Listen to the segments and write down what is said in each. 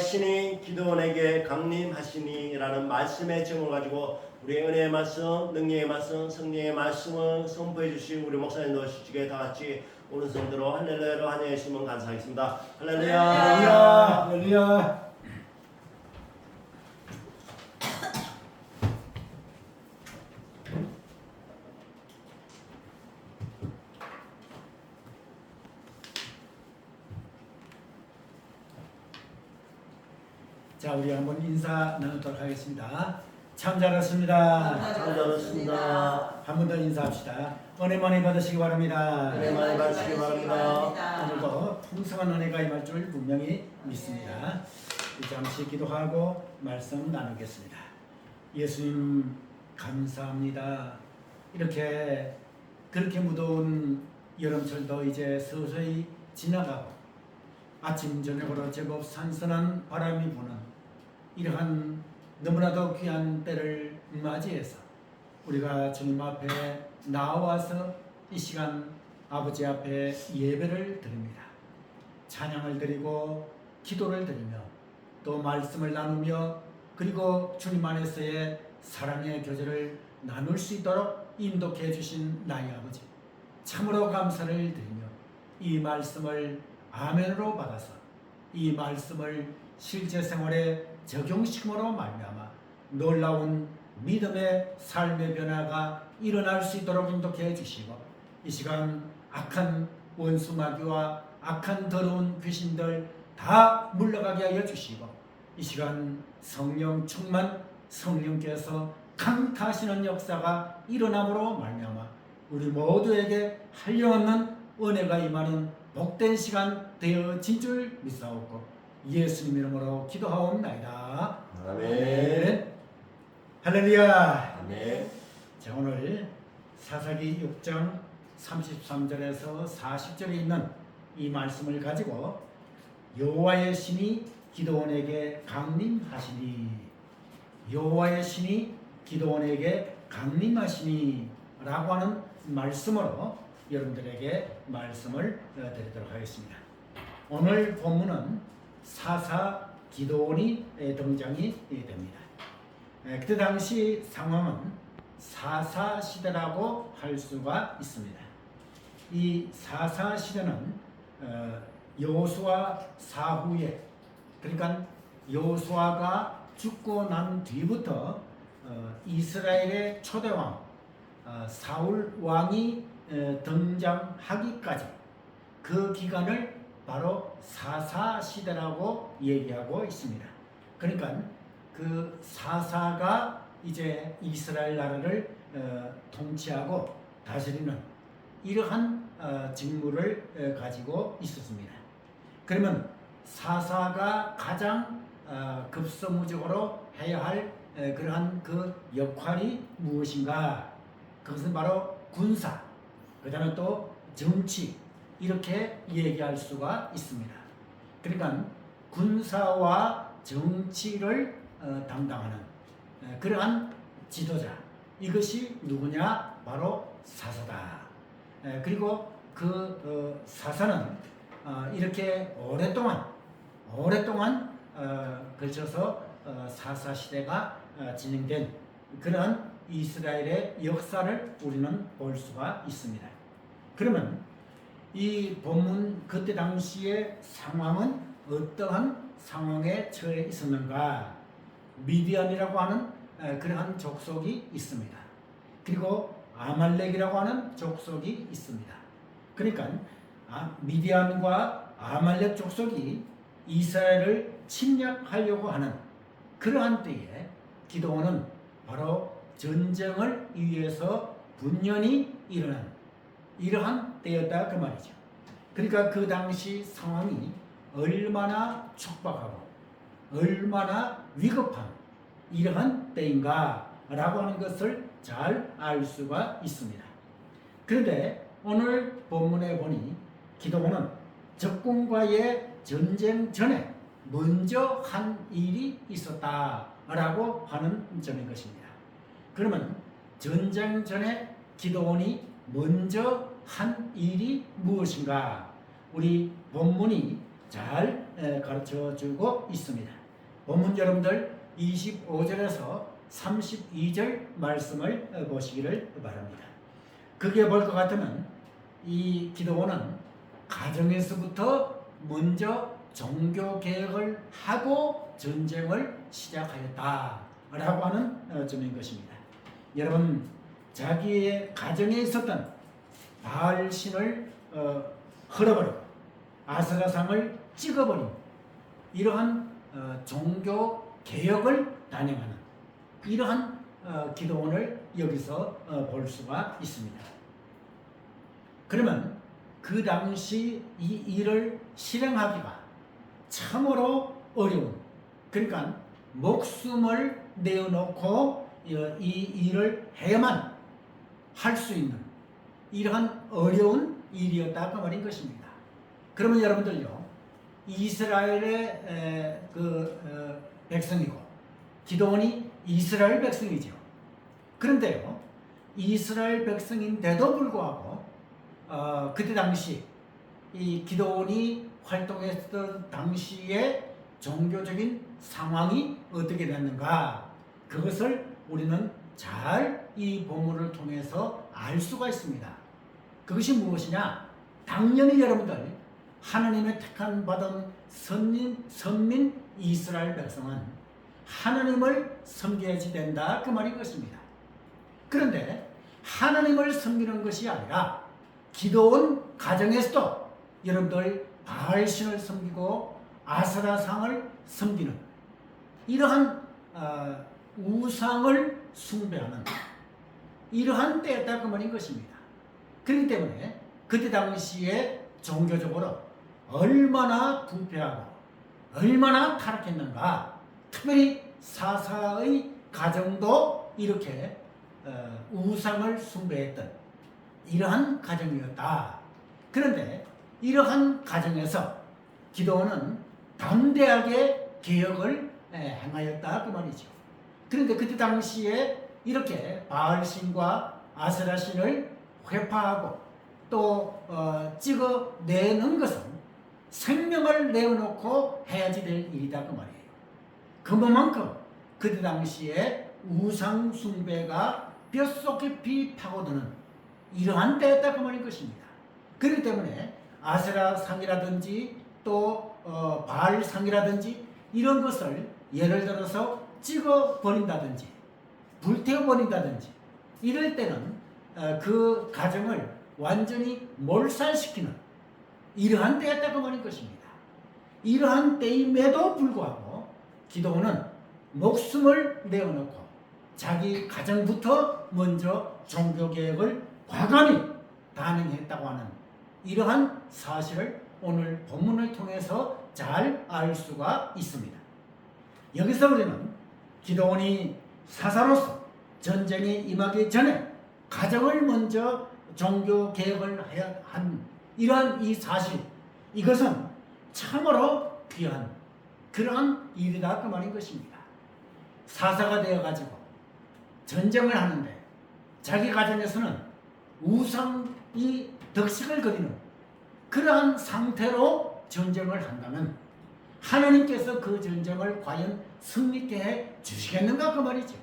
여호와의 신이 기드온에게 강림하시니라는 말씀의 제목을 가지고 우리의 은혜의 말씀, 능력의 말씀, 성령의 말씀을 선포해 주신 우리 목사님도 시직에 다 같이 오른손으로 할렐루야로 환영해 주시면 감사하겠습니다. 할렐루야. 할렐루야. 할렐루야. 자, 우리 한번 인사 나누도록 하겠습니다. 참 잘하셨습니다. 참 잘하셨습니다. 한 번 더 인사합시다. 은혜 많이 받으시기 바랍니다. 은혜 많이 받으시기 바랍니다. 오늘도 풍성한 은혜가 임할 줄 분명히 믿습니다. 잠시 기도하고 말씀 나누겠습니다. 예수님 감사합니다. 이렇게 그렇게 무더운 여름철도 이제 서서히 지나가고 아침 저녁으로 제법 선선한 바람이 부는 이러한 너무나도 귀한 때를 맞이해서 우리가 주님 앞에 나와서 이 시간 아버지 앞에 예배를 드립니다. 찬양을 드리고 기도를 드리며 또 말씀을 나누며 그리고 주님 안에서의 사랑의 교제를 나눌 수 있도록 인도해 주신 나의 아버지 참으로 감사를 드리며 이 말씀을 아멘으로 받아서 이 말씀을 실제 생활에 적용시킴으로 말미암아 놀라운 믿음의 삶의 변화가 일어날 수 있도록 인도해 주시고 이 시간 악한 원수 마귀와 악한 더러운 귀신들 다 물러가게 하여 주시고 이 시간 성령 충만 성령께서 강타하시는 역사가 일어남으로 말미암아 우리 모두에게 한량없는 은혜가 임하는 복된 시간 되어진 줄 믿사옵고 예수님 이름으로 기도하옵나이다. 아멘. 할렐루야. 아멘. 자, 오늘 사사기 6장 33절에서 40절에 있는 이 말씀을 가지고 여호와의 신이 기드온에게 강림하시니 여호와의 신이 기드온에게 강림하시니 라고 하는 말씀으로 여러분들에게 말씀을 드리도록 하겠습니다. 오늘 본문은 사사 기드온이 등장이 됩니다. 그때 당시 상황은 사사 시대라고 할 수가 있습니다. 이 사사 시대는 여호수아 사후에 그러니까 여호수아가 죽고 난 뒤부터 이스라엘의 초대왕 사울 왕이 등장하기까지 그 기간을 바로 사사 시대라고 얘기하고 있습니다. 그러니까 그 사사가 이제 이스라엘 나라를 통치하고 다스리는 이러한 직무를 가지고 있었습니다. 그러면 사사가 가장 급선무적으로 해야 할 그러한 그 역할이 무엇인가? 그것은 바로 군사, 그 다음에 또 정치 이렇게 얘기할 수가 있습니다. 그러니까 군사와 정치를 담당하는 그러한 지도자 이것이 누구냐? 바로 사사다. 그리고 그 사사는 이렇게 오랫동안 걸쳐서 사사 시대가 진행된 그러한 이스라엘의 역사를 우리는 볼 수가 있습니다. 그러면 이 본문 그때 당시의 상황은 어떠한 상황에 처해 있었는가? 미디안이라고 하는 그러한 족속이 있습니다. 그리고 아말렉이라고 하는 족속이 있습니다. 그러니까 미디안과 아말렉 족속이 이스라엘을 침략하려고 하는 그러한 때에 기드온은 바로 전쟁을 위해서 분연히 일어난 이러한 때였다 그 말이죠. 그러니까 그 당시 상황이 얼마나 촉박하고 얼마나 위급한 이러한 때인가 라고 하는 것을 잘 알 수가 있습니다. 그런데 오늘 본문에 보니 기드온은 적군과의 전쟁 전에 먼저 한 일이 있었다라고 하는 점인 것입니다. 그러면 전쟁 전에 기드온이 먼저 한 일이 무엇인가? 우리 본문이 잘 가르쳐주고 있습니다. 본문 여러분들 25절에서 32절 말씀을 보시기를 바랍니다. 그게 볼 것 같으면 이 기도원은 가정에서부터 먼저 종교 개혁을 하고 전쟁을 시작하였다라고 하는 점인 것입니다. 여러분, 자기의 가정에 있었던 바알 신을 헐어버리고 아세라상을 찍어버린 이러한 종교 개혁을 단행하는 이러한 기도원을 여기서 볼 수가 있습니다. 그러면 그 당시 이 일을 실행하기가 참으로 어려운, 그러니까 목숨을 내어놓고 이 일을 해야만 할 수 있는 이러한 어려운 일이었다 그 말인 것입니다. 그러면 여러분들요, 이스라엘의 백성이고 기도원이 이스라엘 백성이죠. 그런데요, 이스라엘 백성인데도 불구하고 그때 당시 이 기도원이 활동했던 당시의 종교적인 상황이 어떻게 됐는가, 그것을 우리는 잘 이 본문을 통해서 알 수가 있습니다. 그것이 무엇이냐? 당연히 여러분들, 하나님의 택한 받은 선민 이스라엘 백성은 하나님을 섬겨야지 된다 그 말인 것입니다. 그런데 하나님을 섬기는 것이 아니라 기도원 가정에서도 여러분들 바알신을 섬기고 아세라상을 섬기는 이러한 우상을 숭배하는 이러한 때였다 그 말인 것입니다. 그렇기 때문에 그때 당시에 종교적으로 얼마나 부패하고 얼마나 타락했는가, 특별히 사사의 가정도 이렇게 우상을 숭배했던 이러한 가정이었다. 그런데 이러한 가정에서 기도원은 담대하게 개혁을 행하였다 그 말이죠. 그런데 그때 당시에 이렇게 바알신과 아세라신을 회파하고 또 찍어내는 것은 생명을 내어놓고 해야지 될 일이다 그 말이에요. 그만큼 그때 당시에 우상 숭배가 뼛속 깊이 파고드는 이러한 때였다 그 말인 것입니다. 그렇기 때문에 아세라상이라든지 또 바알상이라든지 이런 것을 예를 들어서 찍어버린다든지 불태워버린다든지 이럴 때는 그 가정을 완전히 몰살시키는 이러한 때였다고 말인 것입니다. 이러한 때임에도 불구하고 기도원은 목숨을 내어놓고 자기 가정부터 먼저 종교개혁을 과감히 단행했다고 하는 이러한 사실을 오늘 본문을 통해서 잘 알 수가 있습니다. 여기서 우리는 기도원이 사사로서 전쟁에 임하기 전에 가정을 먼저 종교개혁을 한 이러한 이 사실, 이것은 참으로 귀한 그러한 일이다 그 말인 것입니다. 사사가 되어가지고 전쟁을 하는데 자기 가정에서는 우상이 덕식을 거리는 그러한 상태로 전쟁을 한다면 하나님께서 그 전쟁을 과연 승리케 해 주시겠는가 그 말이죠.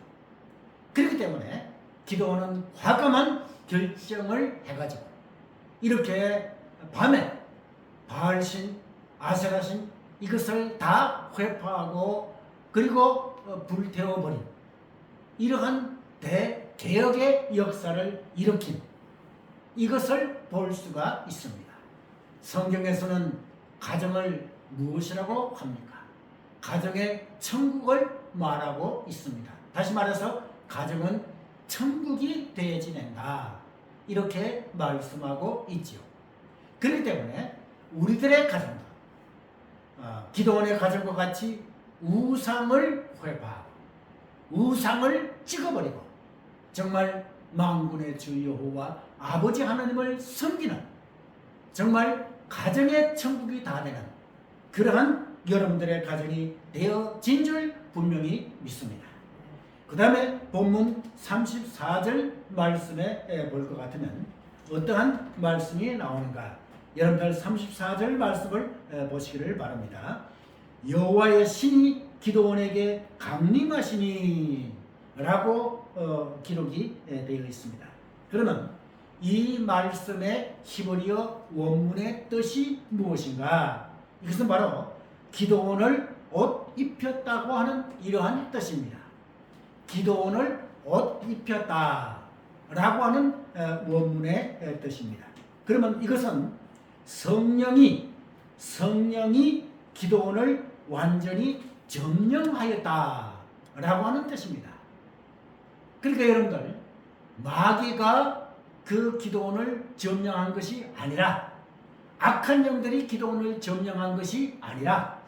그렇기 때문에 기도원은 과감한 결정을 해가지고 이렇게 밤에 바알신, 아세라신 이것을 다 회파하고 그리고 불태워버린 이러한 대개혁의 역사를 일으킨 이것을 볼 수가 있습니다. 성경에서는 가정을 무엇이라고 합니까? 가정의 천국을 말하고 있습니다. 다시 말해서 가정은 천국이 되어야 된다. 이렇게 말씀하고 있지요. 그렇기 때문에 우리들의 가정도 기도원의 가정과 같이 우상을 회파하고 우상을 찍어버리고 정말 만군의 주 여호와 아버지 하나님을 섬기는 정말 가정의 천국이 다 되는 그러한 여러분들의 가정이 되어진 줄 분명히 믿습니다. 그 다음에 본문 34절 말씀에 볼 것 같으면 어떠한 말씀이 나오는가? 여러분들 34절 말씀을 보시기를 바랍니다. 여호와의 신이 기도원에게 강림하시니 라고 기록이 되어 있습니다. 그러면 이 말씀의 히브리어 원문의 뜻이 무엇인가? 이것은 바로 기도원을 옷 입혔다고 하는 이러한 뜻입니다. 기도원을 옷 입혔다 라고 하는 원문의 뜻입니다. 그러면 이것은 성령이 기도원을 완전히 점령하였다 라고 하는 뜻입니다. 그러니까 여러분들, 마귀가 그 기도원을 점령한 것이 아니라, 악한 영들이 기도원을 점령한 것이 아니라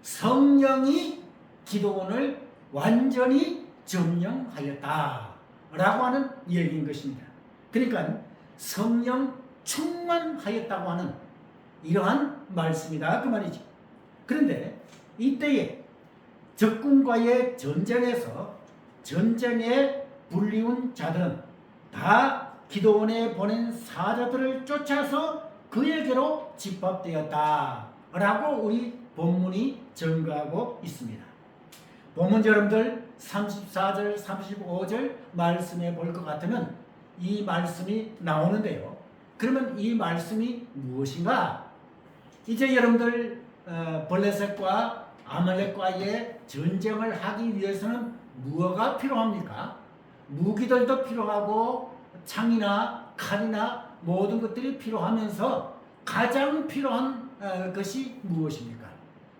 성령이 기도원을 완전히 점령하였다 라고 하는 얘기인 것입니다. 그러니까 성령 충만하였다고 하는 이러한 말씀이다 그 말이죠. 그런데 이때에 적군과의 전쟁에서 전쟁에 불리운 자들은 다 기도원에 보낸 사자들을 쫓아서 그에게로 집합되었다 라고 우리 본문이 증거하고 있습니다. 본문 여러분들 34절 35절 말씀에 볼 것 같으면 이 말씀이 나오는데요. 그러면 이 말씀이 무엇인가? 이제 여러분들 블레셋과 아말렉과의 전쟁을 하기 위해서는 무엇가 필요합니까? 무기들도 필요하고 창이나 칼이나 모든 것들이 필요하면서 가장 필요한 것이 무엇입니까?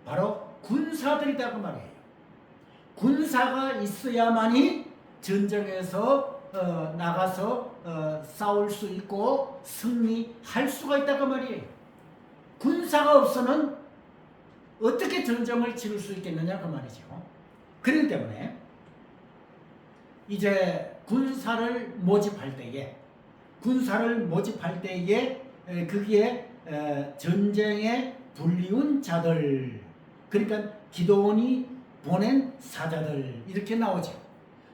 바로 군사들이다 그 말이에요. 군사가 있어야만이 전쟁에서 나가서 싸울 수 있고 승리할 수가 있다 그 말이에요. 군사가 없으면 어떻게 전쟁을 치를 수 있겠느냐 그 말이죠. 그렇기 때문에 이제 군사를 모집할 때에 거기에 전쟁에 불리운 자들, 그러니까 기도원이 보낸 사자들 이렇게 나오죠.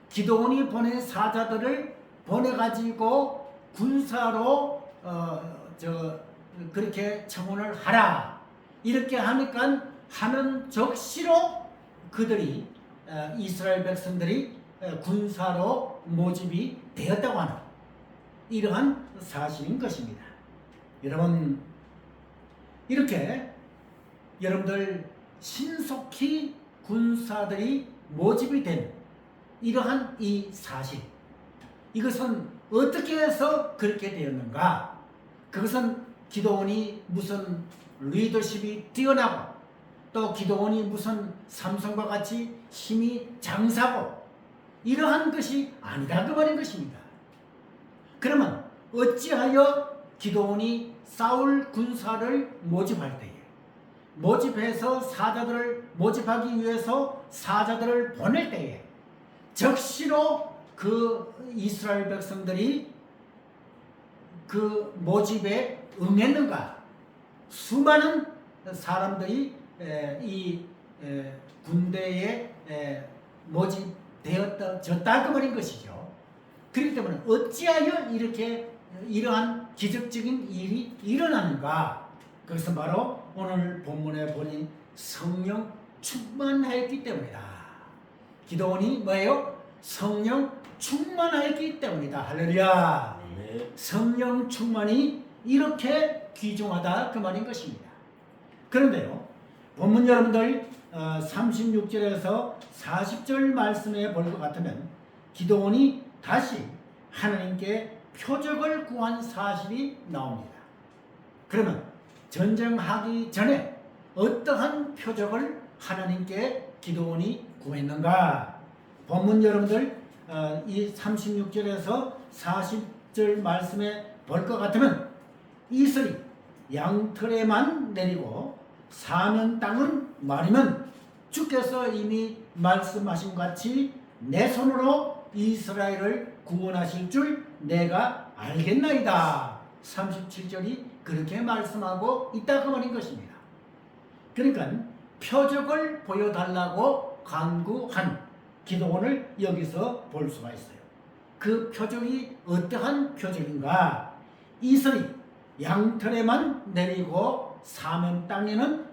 기도원이 보낸 사자들을 보내가지고 군사로 그렇게 청혼을 하라 이렇게 하니까 하는 적시로 그들이 이스라엘 백성들이 군사로 모집이 되었다고 하는 이러한 사실인 것입니다. 여러분, 이렇게 여러분들 신속히 군사들이 모집이 된 이러한 이 사실, 이것은 어떻게 해서 그렇게 되었는가? 그것은 기도원이 무슨 리더십이 뛰어나고 또 기도원이 무슨 삼성과 같이 힘이 장사고 이러한 것이 아니다 그 말인 것입니다. 그러면 어찌하여 기도원이 사울 군사를 모집할 때에 모집해서 사자들을 모집하기 위해서 사자들을 보낼 때에 적시로 그 이스라엘 백성들이 그 모집에 응했는가? 수많은 사람들이 이 군대에 모집되었다 그 말인 것이죠. 그렇기 때문에 어찌하여 이러한 기적적인 일이 일어나는가? 그것은 바로 오늘 본문에 보니 성령 충만하였기 때문이다. 기도원이 뭐예요? 성령 충만하였기 때문이다. 할렐루야. 네. 성령 충만이 이렇게 귀중하다 그 말인 것입니다. 그런데요, 본문 여러분들 36절에서 40절 말씀에 볼 것 같으면 기도원이 다시 하나님께 표적을 구한 사실이 나옵니다. 그러면 전쟁하기 전에 어떠한 표적을 하나님께 기도원이 구했는가? 본문 여러분들 이 36절에서 40절 말씀에 볼 것 같으면 이슬이 양털에만 내리고 사면 땅은 마르면 주께서 이미 말씀하신 것 같이 내 손으로 이스라엘을 구원하실 줄 내가 알겠나이다. 37절이 그렇게 말씀하고 있다고 말인 것입니다. 그러니까 표적을 보여달라고 간구한 기도원을 여기서 볼 수가 있어요. 그 표적이 어떠한 표적인가? 이슬이 양털에만 내리고 사면 땅에는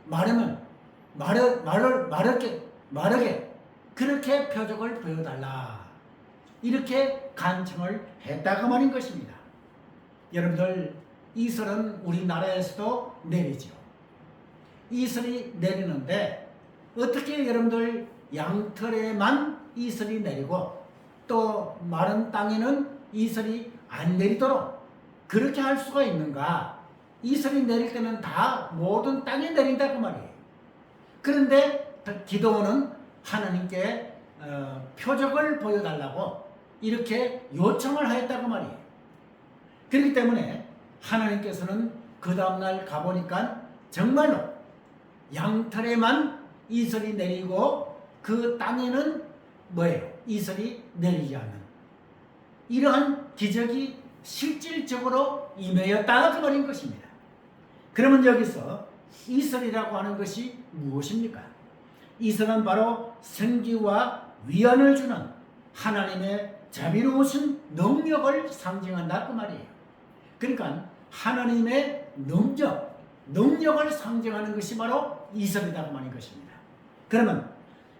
마르면 마르게 그렇게 표적을 보여달라. 이렇게 간청을 했다고 말인 것입니다. 여러분들, 이슬은 우리나라에서도 내리죠. 이슬이 내리는데 어떻게 여러분들 양털에만 이슬이 내리고 또 마른 땅에는 이슬이 안 내리도록 그렇게 할 수가 있는가? 이슬이 내릴 때는 다 모든 땅에 내린다고 말이에요. 그런데 기도원은 하나님께 표적을 보여달라고 이렇게 요청을 하였다고 말이에요. 그렇기 때문에 하나님께서는 그 다음날 가보니까 정말로 양털에만 이슬이 내리고 그 땅에는 뭐예요? 이슬이 내리지 않는 이러한 기적이 실질적으로 임하였다 그 말인 것입니다. 그러면 여기서 이슬이라고 하는 것이 무엇입니까? 이슬은 바로 생기와 위안을 주는 하나님의 자비로우신 능력을 상징한다 그 말이에요. 그러니까 하나님의 능력을 상징하는 것이 바로 이슬이다 그 말인 것입니다. 그러면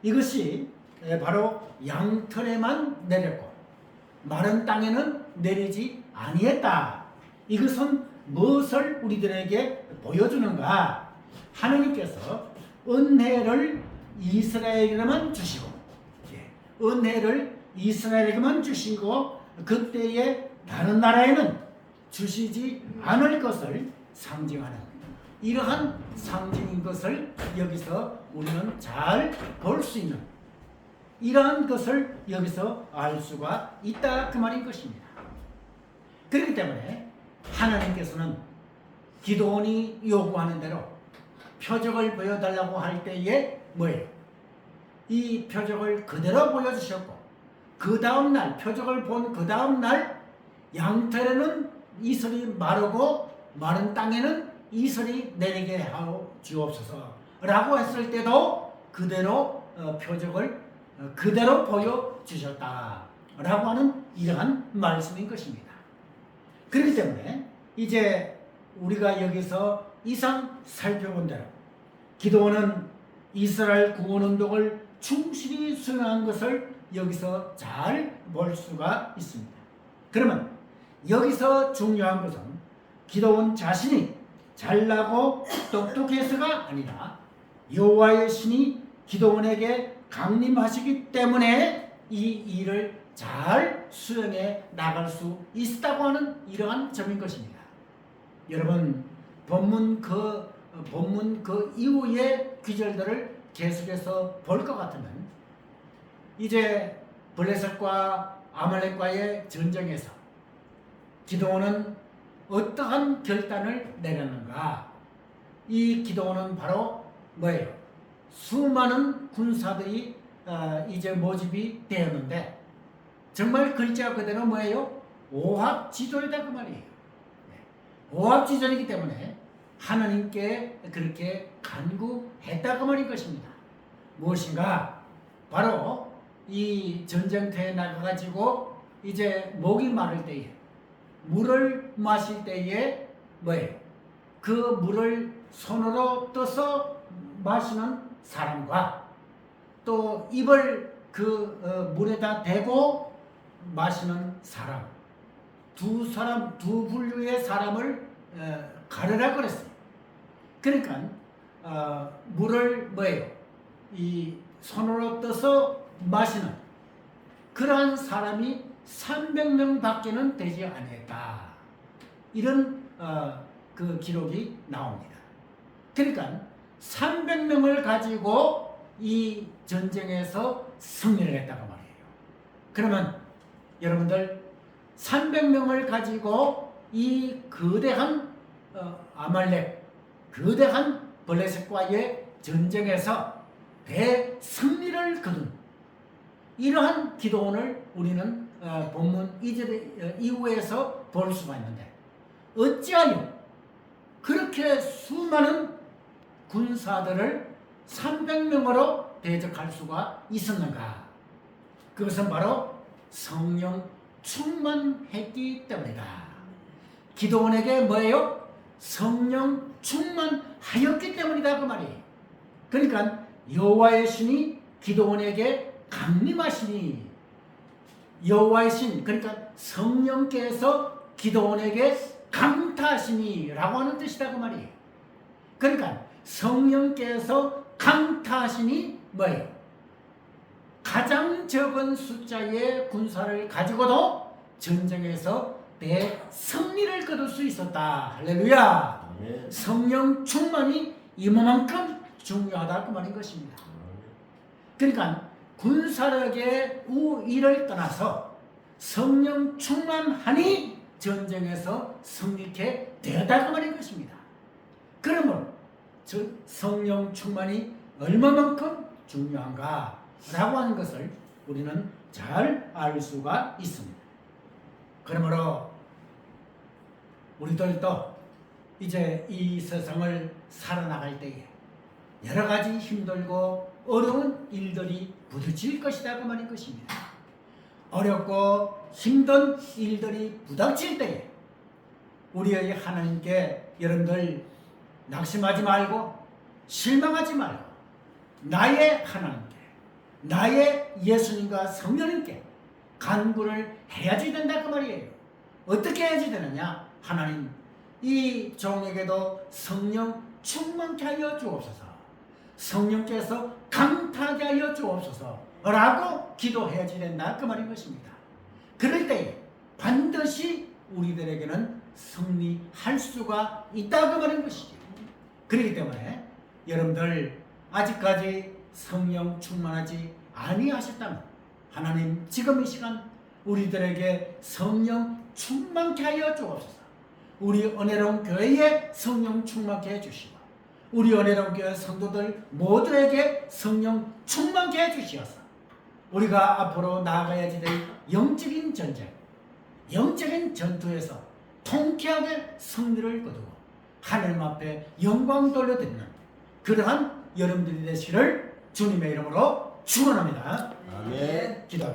이것이 바로 양털에만 내렸고 마른 땅에는 내리지 아니했다. 이것은 무엇을 우리들에게 보여주는가? 하나님께서 은혜를 이스라엘에게만 주시고 은혜를 이스라엘에게만 주시고 그때에 다른 나라에는 주시지 않을 것을 상징하는 이러한 상징인 것을 여기서 우리는 잘 볼 수 있는 이러한 것을 여기서 알 수가 있다 그 말인 것입니다. 그렇기 때문에 하나님께서는 기도원이 요구하는 대로 표적을 보여달라고 할 때에 뭐예요? 이 표적을 그대로 보여주셨고 그 다음날 표적을 본 그 다음날 양털에는 이슬이 마르고 마른 땅에는 이슬이 내리게 하여 주옵소서 라고 했을 때도 그대로 표적을 그대로 보여주셨다 라고 하는 이러한 말씀인 것입니다. 그렇기 때문에 이제 우리가 여기서 이상 살펴본 대로 기도원은 이스라엘 구원운동을 충실히 수행한 것을 여기서 잘 볼 수가 있습니다. 그러면 여기서 중요한 것은 기도원 자신이 잘나고 똑똑해서가 아니라 여호와의 신이 기도원에게 강림하시기 때문에 이 일을 잘 수행해 나갈 수 있다고 하는 이러한 점인 것입니다. 여러분, 본문 그 이후의 귀절들을 계속해서 볼 것 같으면 이제 블레셋과 아말렉과의 전쟁에서 기도원은 어떠한 결단을 내렸는가? 이 기도원은 바로 뭐예요? 수많은 군사들이 이제 모집이 되었는데 정말 글자 그대로 뭐예요? 오합지졸이다 그 말이에요. 오합지졸이기 때문에 하나님께 그렇게 간구했다 그 말인 것입니다. 무엇인가? 바로 이 전쟁터에 나가가지고 이제 목이 마를 때에 물을 마실 때에 뭐예요? 그 물을 손으로 떠서 마시는 사람과 또 입을 그 물에다 대고 마시는 사람, 두 분류의 사람을 가르라 그랬어요. 그러니까 물을 뭐예요? 이 손으로 떠서 마시는 그러한 사람이 300명 밖에는 되지 않았다. 이런 그 기록이 나옵니다. 그러니까 300명을 가지고 이 전쟁에서 승리를 했다고 말이에요. 그러면 여러분들 300명을 가지고 이 거대한 아말렉, 거대한 블레셋과의 전쟁에서 대승리를 거둔 이러한 기도원을 우리는 본문 2절 이후에서 볼 수가 있는데 어찌하여 그렇게 수많은 군사들을 300명으로 대적할 수가 있었는가? 그것은 바로 성령 충만했기 때문이다. 기도원에게 뭐예요? 성령 충만하였기 때문이다 그 말이에요. 그러니까 여호와의 신이 기드온에게 강림하시니, 여호와의 신 그러니까 성령께서 기드온에게 강타하시니 라고 하는 뜻이다 그 말이에요. 그러니까 성령께서 강타하시니 뭐예요? 가장 적은 숫자의 군사를 가지고도 전쟁에서 대승리를 거둘 수 있었다. 할렐루야. 아멘. 성령 충만이 이만큼 중요하다 그 말인 것입니다. 그러니까 군사력의 우위를 떠나서 성령 충만하니 전쟁에서 승리케 되었다 그 말인 것입니다. 그러므로 성령 충만이 얼마만큼 중요한가 라고 하는 것을 우리는 잘 알 수가 있습니다. 그러므로 우리들도 이제 이 세상을 살아나갈 때에 여러 가지 힘들고 어려운 일들이 부딪힐 것이다 그 말인 것입니다. 어렵고 힘든 일들이 부닥칠 때에 우리의 하나님께 여러분들 낙심하지 말고 실망하지 말고 나의 하나님께, 나의 예수님과 성령님께 간구를 해야지 된다 그 말이에요. 어떻게 해야지 되느냐? 하나님, 이 종에게도 성령 충만케 하여 주옵소서, 성령께서 강타하게 하여 주옵소서 라고 기도해야지 된다 그 말인 것입니다. 그럴 때에 반드시 우리들에게는 승리할 수가 있다 그 말인 것이죠. 그렇기 때문에 여러분들 아직까지 성령 충만하지 아니하셨다면 하나님 지금 이 시간 우리들에게 성령 충만케 하여 주옵소서. 우리 은혜로운 교회에 성령 충만케 해주시고 우리 은혜로운 교회 성도들 모두에게 성령 충만케 해주시어서 우리가 앞으로 나아가야지 될 영적인 전쟁, 영적인 전투에서 통쾌하게 승리를 거두고 하나님 앞에 영광 돌려드리는 그러한 여러분들이 되시기를 주님의 이름으로 축원합니다. 아멘. 기도하겠습니다.